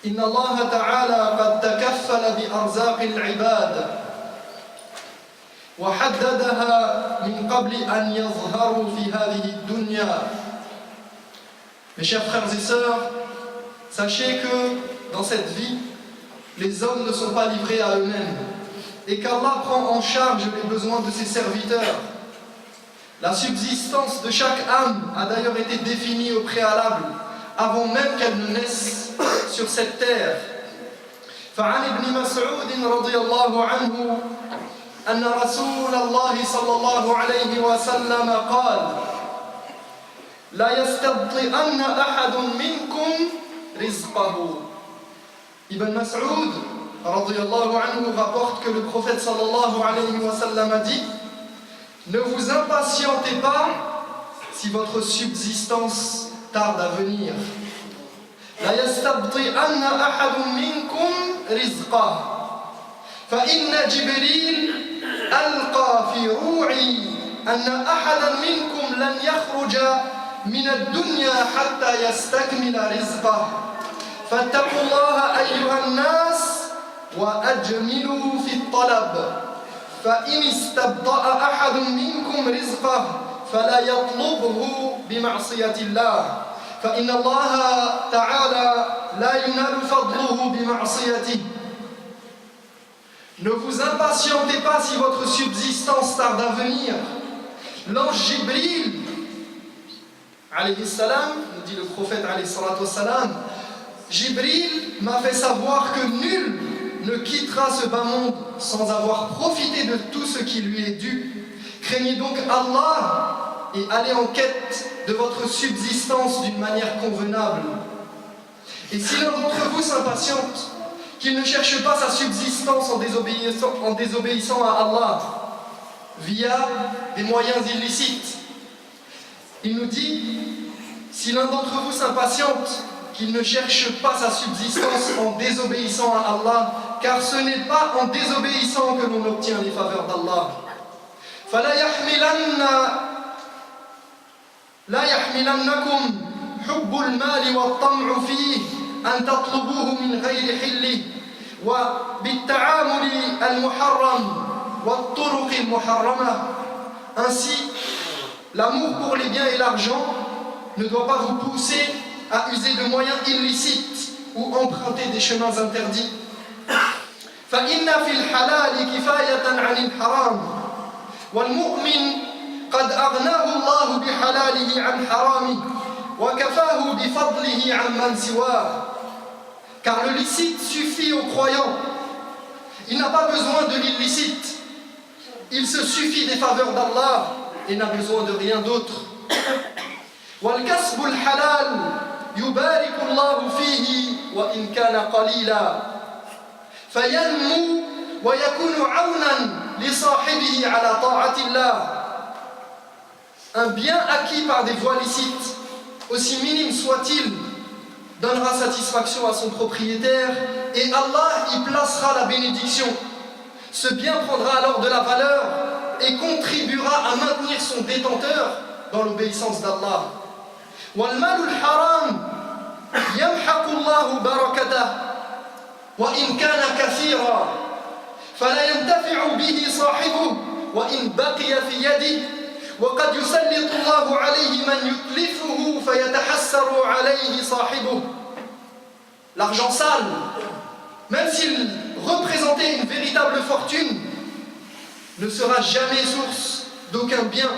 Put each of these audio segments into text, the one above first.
إن الله تعالى قد تكفل بأرزاق العباد وحددها من قبل أن يظهروا في هذه الدنيا. Mes chers frères et sœurs, sachez que dans cette vie, les hommes ne sont pas livrés à eux-mêmes et qu'Allah prend en charge les besoins de ses serviteurs. La subsistance de chaque âme a d'ailleurs été définie au préalable, avant même qu'elle ne naisse sur cette terre. فعن ابن مسعود رضي الله عنه أن رسول الله صلى الله عليه وسلم قال: لا يستبطئن أحد منكم رزقه. Ibn Mas'ud radiyallahu anhu rapporte que le prophète sallallahu alayhi wa sallam a dit: ne vous impatientez pas si votre subsistance tarde à venir. لا يستبطئن أحد منكم رزقه فإن جبريل ألقى في روعي أن أحدا منكم لن يخرج من الدنيا حتى يستكمل رزقه فاتقوا الله أيها الناس وأجملوا في الطلب فإن استبطأ أحد منكم رزقه فلا يطلبه بمعصية الله فإن الله تعالى لا ينال فضله بمعصيته. Ne vous impatientez pas si votre subsistance tarde à venir. L'ange Jibril, alayhi salam, nous dit le prophète alayhi salatu wassalam, Jibril m'a fait savoir que nul ne quittera ce bas monde sans avoir profité de tout ce qui lui est dû. Craignez donc Allah et allez en quête de votre subsistance d'une manière convenable. Et si l'un d'entre vous s'impatiente, qu'il ne cherche pas sa subsistance en désobéissant à Allah via des moyens illicites. Il nous dit, si l'un d'entre vous s'impatiente, qu'il ne cherche pas sa subsistance en désobéissant à Allah, car ce n'est pas en désobéissant que l'on obtient les faveurs d'Allah. لا يحملنكم حب المال والطمع فيه أن تطلبوه من غير حله وبالتعامل المحرم والطرق المحرمة. Ainsi, l'amour pour les biens et l'argent ne doit pas vous pousser à user de moyens illicites ou emprunter des chemins interdits. فإن في الحلال كفاية عن الحرام والمؤمن قد أغناه الله بحلاله عن حرامه وكفاه بفضله عن من سواه. Car le licite suffit aux croyants. Il n'a pas besoin de l'illicite. Il se suffit des faveurs d'Allah et n'a besoin de rien d'autre. والكسب الحلال يبارك الله فيه وإن كان قليلا فينمو ويكون عونا لصاحبه على طاعة الله. Un bien acquis par des voies licites, aussi minime soit-il, donnera satisfaction à son propriétaire et Allah y placera la bénédiction. Ce bien prendra alors de la valeur et contribuera à maintenir son détenteur dans l'obéissance d'Allah. وَالْمَالُ الْحَرَامُ يَمْحَقُ اللَّهُ بَرَكَتَهُ وَإِنْ كَانَ كَثِيرًا فَلَا يَنْتَفِعُ بِهِ صَاحِبُهُ وَإِنْ بَقِيَ فِي يَدِهِ وقد يسلط الله عليه من يتلفه فيتحسر عليه صاحبه. L'argent sale, même s'il représentait une véritable fortune, ne sera jamais source d'aucun bien,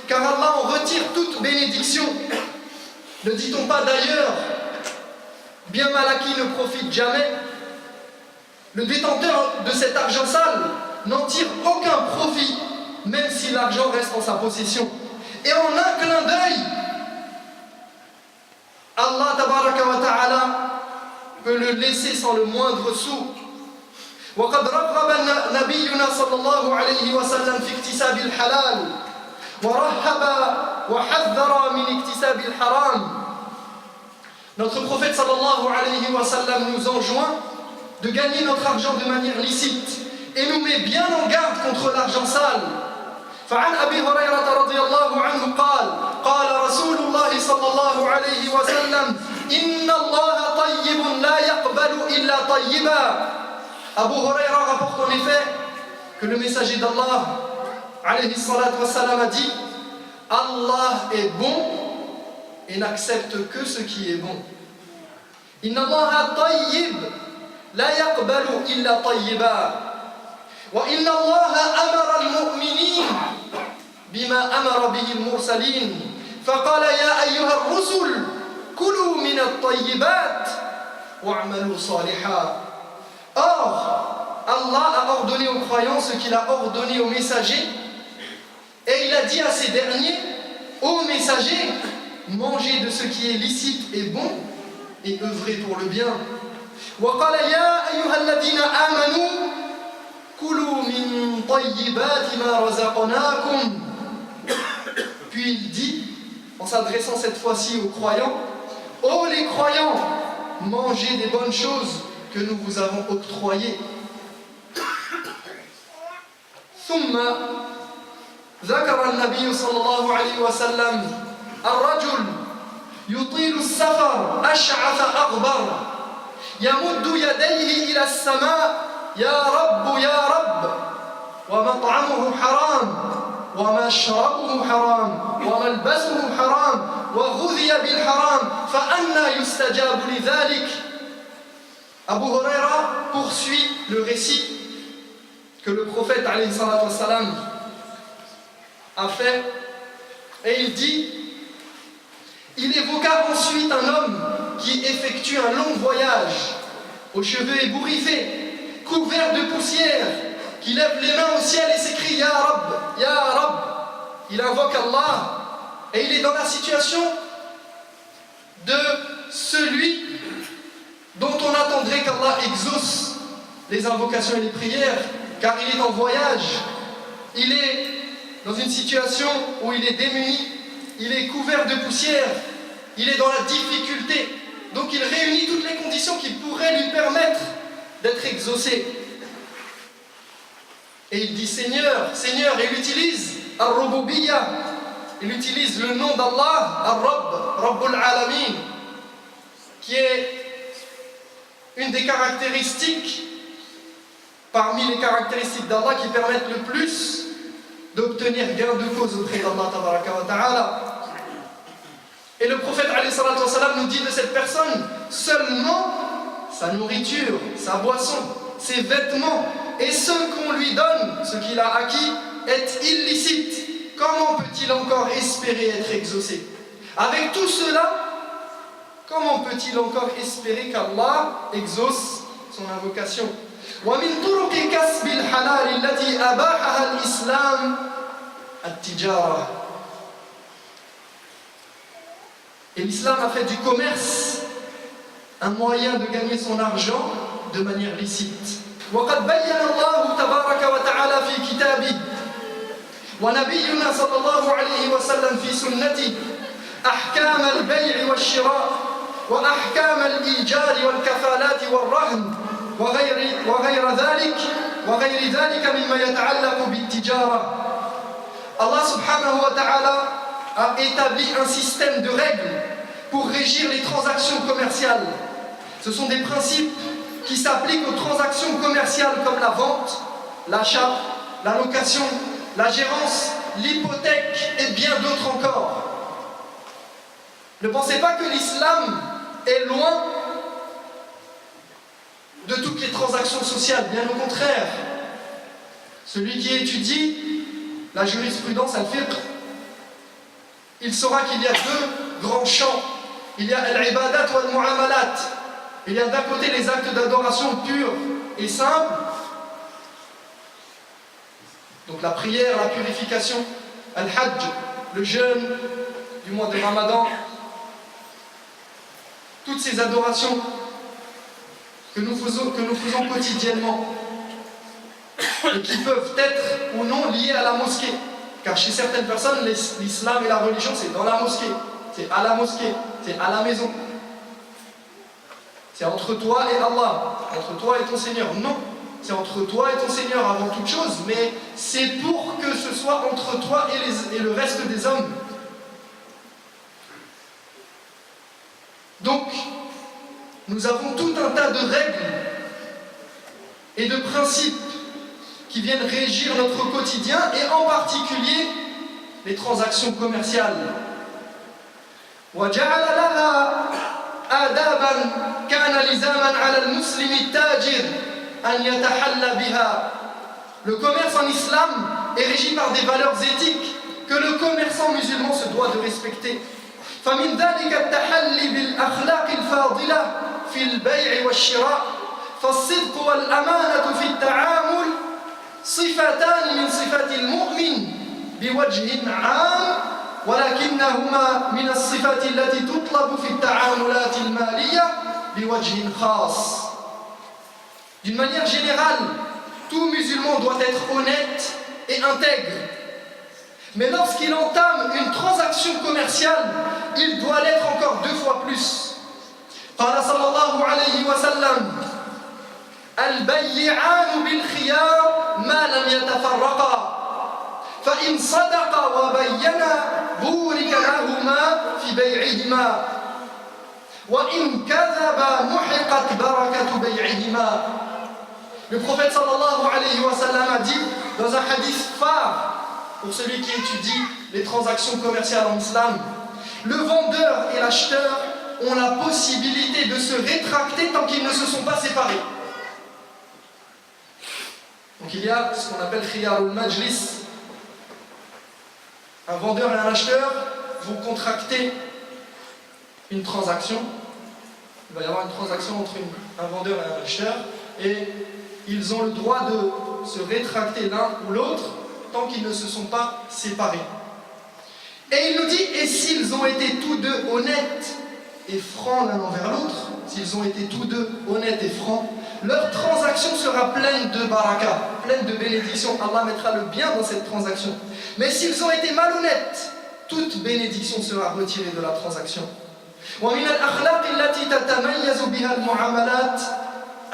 car Allah en retire toute bénédiction. Ne dit-on pas d'ailleurs, bien mal acquis ne profite jamais? Le détenteur de cet argent sale n'en tire aucun profit, même si l'argent reste en sa possession. Et en un clin d'œil, Allah tabaraka wa ta'ala peut le laisser sans le moindre sou. وقد رغب نبينا صلى الله عليه وسلم في اكتساب الحلال ورهب وحذر من اكتساب الحرام. Notre prophète sallallahu alayhi wa sallam nous enjoint de gagner notre argent de manière licite et nous met bien en garde contre l'argent sale. فعن أبي هريرة رضي الله عنه قال قال رسول الله صلى الله عليه وسلم إن الله طيب لا يقبل يقبل إلا طيبا. Abu Huraira rapporte en effet que le messager d'Allah alayhi salatu wassalam a dit: Allah est bon et n'accepte que ce qui est bon. Inna Allah tayyib la yaqbalu illa tayyiba. Wa inna Allah amara al-mu'minin bima amara bihi al-mursalin. Faqala ya ayyuha ar-rusul kulu min at-tayyibat wa'malu salihan. Or, Allah a ordonné aux croyants ce qu'il a ordonné aux messagers, et il a dit à ces derniers: ô messagers, mangez de ce qui est licite et bon, et œuvrez pour le bien. وَقَالَ يَا أَيُّهَا الَّذِينَ آمَنُوا كُلُوا مِن طَيِّبَاتِ مَا رَزَقْنَاكُمْ. Puis il dit, en s'adressant cette fois-ci aux croyants: ô les croyants, mangez des bonnes choses que nous vous avons octroyées. ثم ذكر النبي صلى الله عليه وسلم الرجل يطيل السفر أشعث أغبر يمد يديه إلى السماء يا رب يا رب ومطعمه حرام ومشربه حرام وملبسه حرام وغذي بالحرام فأنى يستجاب لذلك. Abu Huraira poursuit le récit que le prophète alayhi salatu wassalam a fait, et il dit, il évoqua ensuite un homme qui effectue un long voyage, aux cheveux ébouriffés, couvert de poussière, qui lève les mains au ciel et s'écrie Ya Rab, Ya Rab. Il invoque Allah, et il est dans la situation de celui dont on attendrait qu'Allah exauce les invocations et les prières, car il est en voyage, il est dans une situation où il est démuni, il est couvert de poussière, il est dans la difficulté, donc il réunit toutes les conditions qui pourraient lui permettre d'être exaucé. Et il dit Seigneur, Seigneur, et il utilise Ar-Rububiyya, il utilise le nom d'Allah, Ar-Rabb, Rabbul Alamin, qui est une des caractéristiques, parmi les caractéristiques d'Allah qui permettent le plus d'obtenir gain de cause auprès d'Allah tabaraka wa ta'ala. Et le prophète alayhi salatu wa salam nous dit de cette personne: seulement sa nourriture, sa boisson, ses vêtements et ce qu'on lui donne, ce qu'il a acquis, est illicite. Comment peut-il encore espérer être exaucé? Avec tout cela, comment peut-il encore espérer qu'Allah exauce son invocation? ومن طرق كسب الحلال التي أباحها الإسلام التجارة. Et l'islam a fait du commerce un moyen de gagner son argent de manière licite. وقد بين الله تبارك وتعالى في كتابه ونبينا صلى الله عليه وسلم في سنته أحكام البيع والشراء وأحكام الإيجار والكفالات والرهن وغير ذلك مما يتعلق بالتجارة. Allah subhanahu wa ta'ala a établi un système de règles pour régir les transactions commerciales. Ce sont des principes qui s'appliquent aux transactions commerciales comme la vente, l'achat, la location, la gérance, l'hypothèque et bien d'autres encore. Ne pensez pas que l'islam est loin de toutes les transactions sociales, bien au contraire. Celui qui étudie la jurisprudence al-fiqh, il saura qu'il y a deux grands champs. Il y a al-ibadat wa al-mu'amalat. Il y a d'un côté les actes d'adoration purs et simples, donc la prière, la purification, al-hajj, le jeûne du mois de Ramadan, toutes ces adorations que nous faisons quotidiennement et qui peuvent être ou non liées à la mosquée. Car chez certaines personnes, l'islam et la religion, c'est dans la mosquée, c'est à la mosquée, c'est à la maison. C'est entre toi et Allah, entre toi et ton Seigneur. Non, c'est entre toi et ton Seigneur avant toute chose, mais c'est pour que ce soit entre toi et le reste des hommes. Donc, nous avons tout un tas de règles et de principes qui viennent régir notre quotidien et en particulier les transactions commerciales. وجعل لها آدابا كان لزاما على المسلم التاجر أن يتحلى بها. Le commerce en islam est régi par des valeurs éthiques que le commerçant musulman se doit de respecter. فمن ذلك التحلي بالأخلاق الفاضلة في البيع والشراء فالصدق والأمانة في التعامل صفتان من صفات المؤمن بوجه عام ولكنهما من الصفات التي تطلب في التعاملات المالية بوجه خاص. D'une manière générale, tout musulman doit être honnête et intègre. Mais lorsqu'il entame une transaction commerciale, il doit l'être encore 2 fois plus. قال صلى الله عليه وسلم البيعان بالخيار ما لم يتفرقا فإن صدقا وبينا بورك لهما في بيعهما وإن كذبا محقت بركة بيعهما. Le prophète sallallahu alayhi wa sallam a dit dans un hadith phare pour celui qui étudie les transactions commerciales en islam, le vendeur et l'acheteur ont la possibilité de se rétracter tant qu'ils ne se sont pas séparés. Donc il y a ce qu'on appelle khiyarul majlis. Un vendeur et un acheteur vont contracter une transaction. Il va y avoir une transaction entre un vendeur et un acheteur et ils ont le droit de se rétracter l'un ou l'autre tant qu'ils ne se sont pas séparés. Et il nous dit, et s'ils ont été tous deux honnêtes et francs l'un envers l'autre, s'ils ont été tous deux honnêtes et francs, leur transaction sera pleine de baraka, pleine de bénédictions. Allah mettra le bien dans cette transaction. Mais s'ils ont été malhonnêtes, toute bénédiction sera retirée de la transaction. ومن الأخلاق التي تتميز بها المعاملات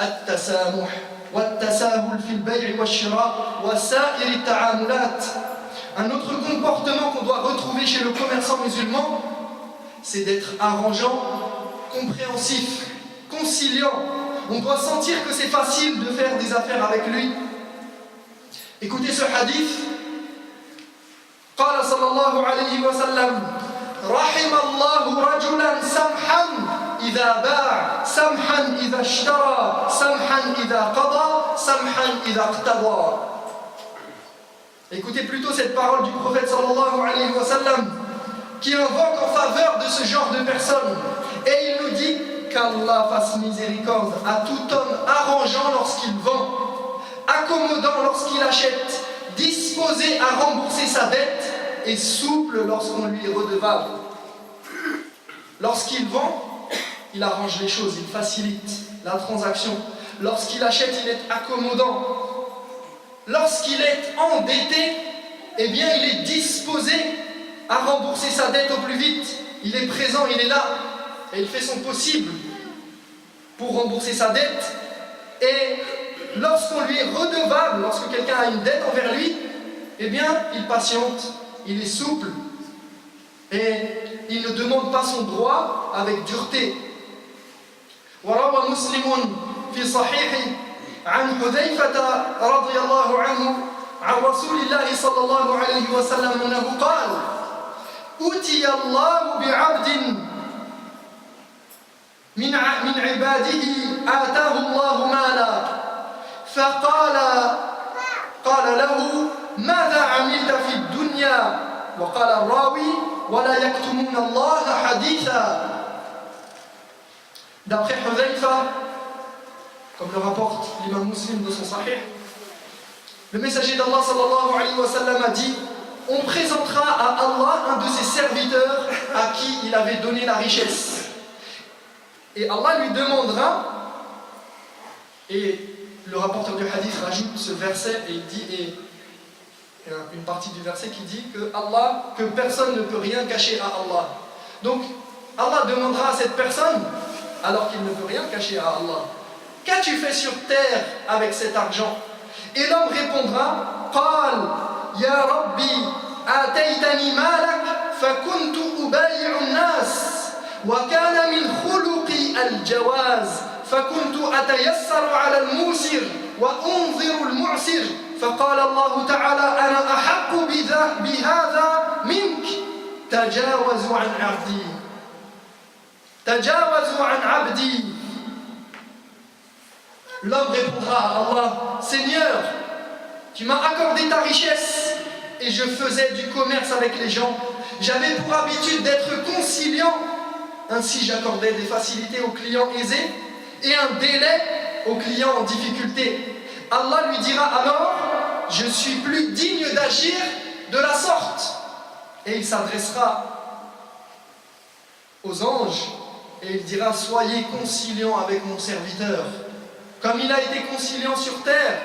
التسامح والتساهل في البيع والشراء وسائر التعاملات. Un autre comportement qu'on doit retrouver chez le commerçant musulman, c'est d'être arrangeant, compréhensif, conciliant. On doit sentir que c'est facile de faire des affaires avec lui. Écoutez ce hadith. قال صلى الله عليه وسلم رحم الله رجلا سمحا إذا باع سمحا إذا اشترى سمحا إذا قضى سمحا إذا اقتضى. Écoutez plutôt cette parole du prophète sallallahu alayhi wa sallam qui invoque en faveur de ce genre de personnes. Et il nous dit qu'Allah fasse miséricorde à tout homme arrangeant lorsqu'il vend, accommodant lorsqu'il achète, disposé à rembourser sa dette et souple lorsqu'on lui est redevable. Lorsqu'il vend, il arrange les choses, il facilite la transaction. Lorsqu'il achète, il est accommodant. Lorsqu'il est endetté, eh bien il est disposé à rembourser sa dette au plus vite. Il est présent, il est là, et il fait son possible pour rembourser sa dette. Et lorsqu'on lui est redevable, lorsque quelqu'un a une dette envers lui, eh bien il patiente, il est souple, et il ne demande pas son droit avec dureté. وروى مسلم في صحيحه عن حذيفة رضي الله عنه عن رسول الله صلى الله عليه وسلم أنه قال أتي الله بعبد من عباده آتاه الله مالا فقال له ماذا عملت في الدنيا وقال الراوي ولا يكتمون الله حديثا. D'après Hudhayfa, comme le rapporte l'imam Muslim de son Sahih, le messager d'Allah sallallahu alayhi wa sallam a dit: on présentera à Allah un de ses serviteurs à qui il avait donné la richesse. Et Allah lui demandera, et le rapporteur du hadith rajoute ce verset et il dit, et une partie du verset qui dit que personne ne peut rien cacher à Allah. Donc Allah demandera à cette personne, alors qu'il ne peut rien cacher à Allah: qu'as-tu fait sur terre avec cet argent? Et l'homme répondra: قال يا ربي آتيتني مالك فكنت أبايع الناس وكان من خلقي الجواز فكنت أتيسر على الموسر وأنظر المعسر فقال الله تعالى أنا أحق بهذا منك تجاوزوا عن عبدي تجاوزوا عن عبدي. L'homme répondra à Allah, Seigneur, tu m'as accordé ta richesse et je faisais du commerce avec les gens. J'avais pour habitude d'être conciliant. Ainsi j'accordais des facilités aux clients aisés et un délai aux clients en difficulté. Allah lui dira alors, je suis plus digne d'agir de la sorte. Et il s'adressera aux anges et il dira, soyez conciliants avec mon serviteur. Comme il a été conciliant sur terre,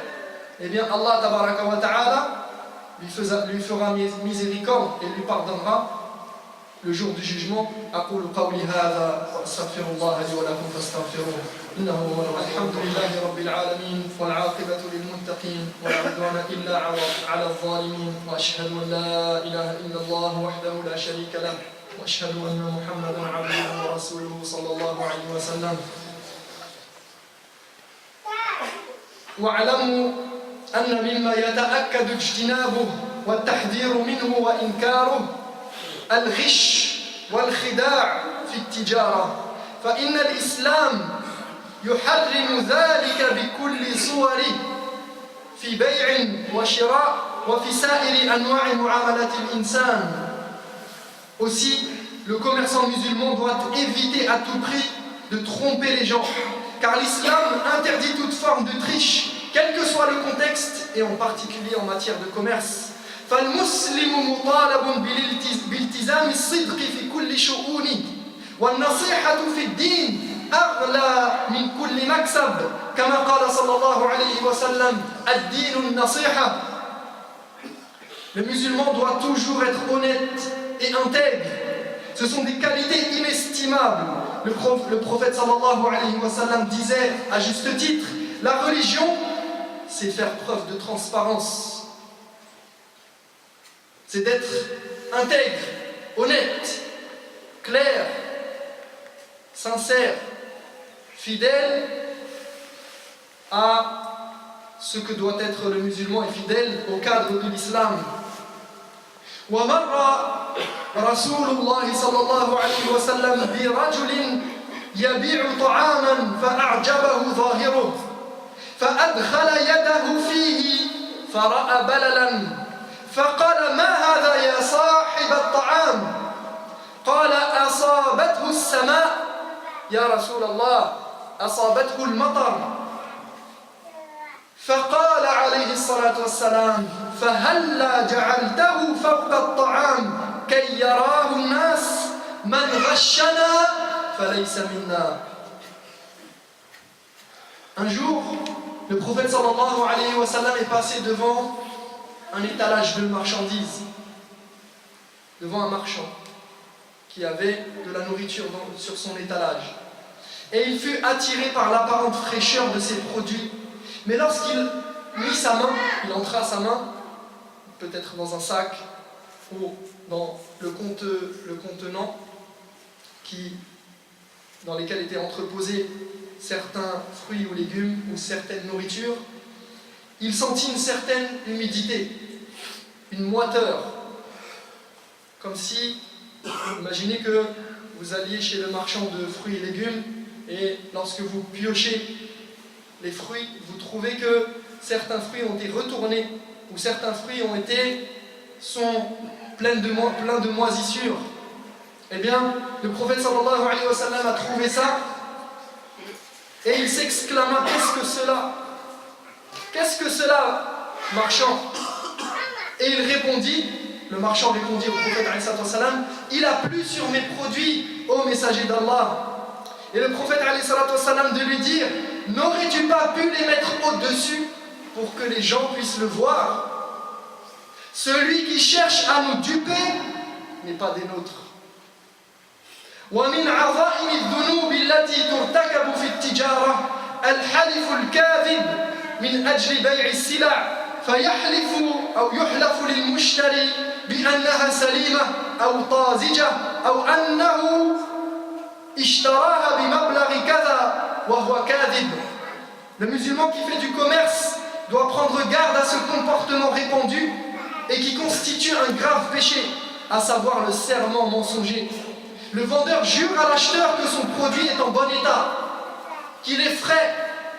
eh bien Allah tabaraka wa ta'ala lui fera miséricorde et lui pardonnera le jour du jugement. أقول قولي هذا وأستغفر الله لي ولكم فاستغفروه إنه هو الحمد لله رب العالمين والعاقبة للمتقين ولا عدوان إلا على الظالمين وأشهد أن لا إله إلا الله وحده لا شريك له وأشهد أن محمدا عبده ورسوله صلى الله عليه وسلم. واعلموا أن مما يتأكد اجتنابه والتحذير منه وإنكاره الغش والخداع في التجارة فإن الإسلام يحرم ذلك بكل صوره في بيع وشراء وفي سائر أنواع معاملة الإنسان. Aussi, le commerçant musulman doit éviter à tout prix de tromper les gens, car l'islam interdit toute forme de triche, quel que soit le contexte, et en particulier en matière de commerce. فالمسلم مطالب بالتزام الصدق في كل شؤونه والنصيحة في الدين أغلى من كل مكسب كما قال صلى الله عليه وسلم الدين النصيحة. Le musulman doit toujours être honnête et intègre. Ce sont des qualités inestimables. Le prophète sallallahu alayhi wa sallam disait à juste titre, la religion, c'est faire preuve de transparence. C'est d'être intègre, honnête, clair, sincère, fidèle à ce que doit être le musulman et fidèle au cadre de l'islam. ومر رسول الله صلى الله عليه وسلم برجل يبيع طعاما فأعجبه ظاهره فأدخل يده فيه فرأى بللا فقال ما هذا يا صاحب الطعام؟ قال أصابته السماء يا رسول الله أصابته المطر. فقال عليه الصلاة والسلام فهلا جعلته فوق الطعام كي يراه الناس من غشنا فليس منا. Un jour, le prophète sallallahu alayhi wa sallam est passé devant un étalage de marchandises, devant un marchand qui avait de la nourriture sur son étalage. Et il fut attiré par l'apparente fraîcheur de ses produits. Mais lorsqu'il mit sa main, il entra sa main, peut-être dans un sac ou dans le contenant dans lesquels étaient entreposés certains fruits ou légumes ou certaines nourritures, il sentit une certaine humidité, une moiteur, comme si, imaginez que vous alliez chez le marchand de fruits et légumes et lorsque vous piochez les fruits, vous trouvez que certains fruits ont été retournés ou certains fruits sont pleins de moisissures. Eh bien, le prophète sallallahu alayhi wa sallam a trouvé ça et il s'exclama, qu'est-ce que cela? Qu'est-ce que cela, marchand? Et le marchand répondit au prophète alayhi salam, il a plu sur mes produits, ô messager d'Allah. Et le prophète alayhi salam de lui dire, n'aurais-tu pas pu les mettre au-dessus pour que les gens puissent le voir? Celui qui cherche à nous duper n'est pas des nôtres. ومن عظائم الذنوب التي ترتكب في التجارة الحلف الكاذب من أجل بيع السلع فيحلف أو يحلف للمشتري بأنها سليمة أو طازجة اشتراها بمبلغ كذا وهو كاذب. Le musulman qui fait du commerce doit prendre garde à ce comportement répandu et qui constitue un grave péché, à savoir le serment mensonger. Le vendeur jure à l'acheteur que son produit est en bon état, qu'il est frais,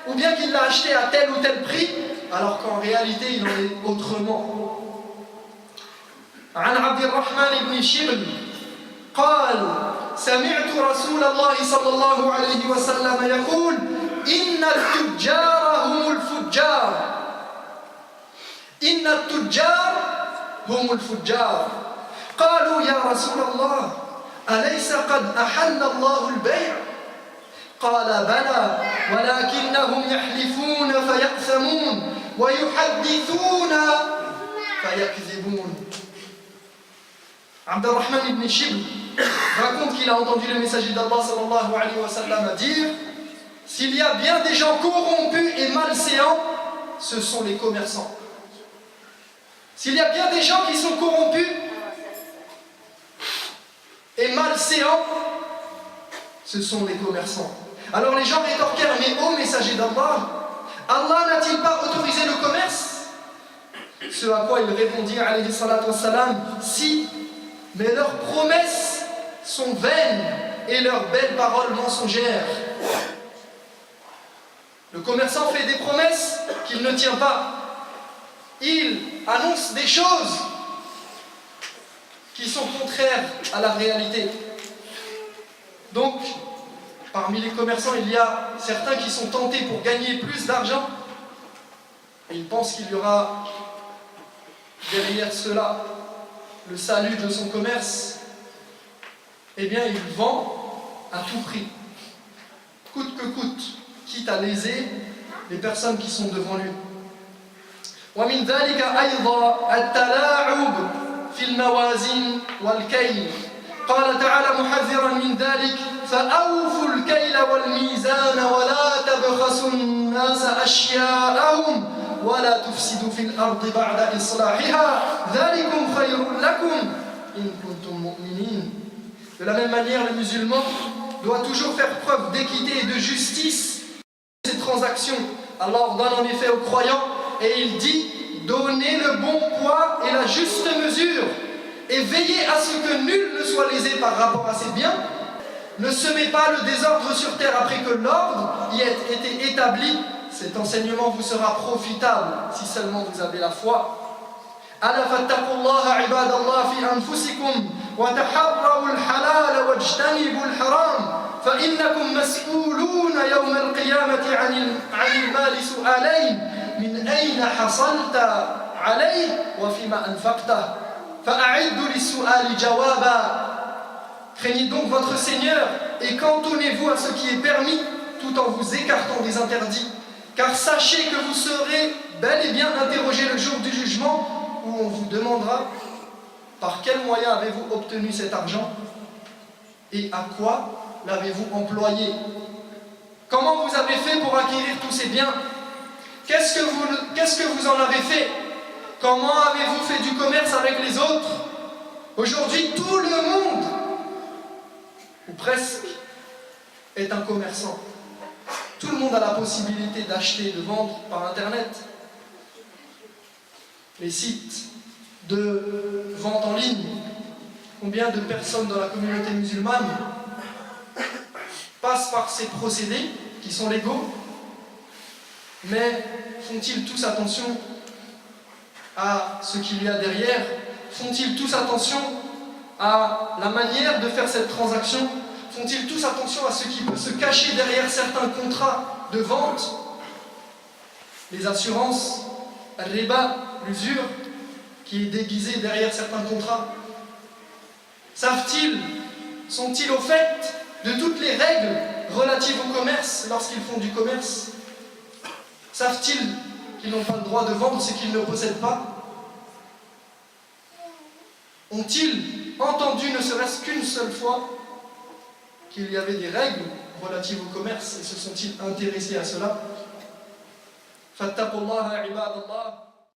ou bien qu'il l'a acheté à tel ou tel prix, alors qu'en réalité il en est autrement. عن عبد الرحمن بن شبل قال سمعت رسول الله صلى الله عليه وسلم يقول إن التجار هم الفجار إن التجار هم الفجار قالوا يا رسول الله أليس قد أحل الله البيع قال بلى ولكنهم يحلفون فيأثمون ويحدثون فيكذبون. Abd al-Rahman ibn Shibl raconte qu'il a entendu le messager d'Allah sallallahu alayhi wa sallam dire: s'il y a bien des gens corrompus et malséants, ce sont les commerçants. S'il y a bien des gens qui sont corrompus et malséants, ce sont les commerçants. Alors les gens rétorquèrent: mais ô messager d'Allah, Allah n'a-t-il pas autorisé le commerce? Ce à quoi il répondit alayhi salatu wassalam: si, mais leurs promesses sont vaines et leurs belles paroles mensongères. Le commerçant fait des promesses qu'il ne tient pas. Il annonce des choses qui sont contraires à la réalité. Donc, parmi les commerçants, il y a certains qui sont tentés pour gagner plus d'argent et ils pensent qu'il y aura derrière cela le salut de son commerce. Eh bien, il vend à tout prix, coûte que coûte, quitte à léser les personnes qui sont devant lui. ومن ذلك أيضا التلاعب في الموازين والكيل. قال تعالى محذرا من ذلك: فأوفوا الكيل والميزان ولا تبخسوا الناس أشياءهم ولا تفسدوا في الأرض بعد إصلاحها ذلكم خير لكم إن كنتم مؤمنين. De la même manière, le musulman doit toujours faire preuve d'équité et de justice dans ses transactions. Allah ordonne en effet aux croyants et il dit: donnez le bon poids et la juste mesure et veillez à ce que nul ne soit lésé par rapport à ses biens. Ne semez pas le désordre sur terre après que l'ordre y ait été établi. Cet enseignement vous sera profitable si seulement vous avez la foi. ألا فاتقوا الله عباد الله في أنفسكم وتحروا الحلال واجتنبوا الحرام فإنكم مسؤولون يوم القيامة عن المال سؤالين من أين حصلت عليه وفيما أنفقته فأعدوا للسؤال جوابا. Craignez donc votre Seigneur et cantonnez-vous à ce qui est permis tout en vous écartant des interdits, car sachez que vous serez bel et bien interrogés le jour du jugement où on vous demandera par quel moyen avez-vous obtenu cet argent et à quoi l'avez-vous employé. Comment vous avez fait pour acquérir tous ces biens? Qu'est-ce que vous en avez fait? Comment avez-vous fait du commerce avec les autres? Aujourd'hui, tout le monde, ou presque, est un commerçant. Tout le monde a la possibilité d'acheter et de vendre par Internet. Les sites de vente en ligne, combien de personnes dans la communauté musulmane passent par ces procédés qui sont légaux, mais font-ils tous attention à ce qu'il y a derrière? Font-ils tous attention à la manière de faire cette transaction? Font-ils tous attention à ce qui peut se cacher derrière certains contrats de vente? Les assurances, riba, l'usure, qui est déguisée derrière certains contrats. Savent-ils, sont-ils au fait de toutes les règles relatives au commerce lorsqu'ils font du commerce? Savent-ils qu'ils n'ont pas le droit de vendre ce qu'ils ne possèdent pas? Ont-ils entendu, ne serait-ce qu'une seule fois, qu'il y avait des règles relatives au commerce et se sont-ils intéressés à cela? Fattaqullaha ibadallah.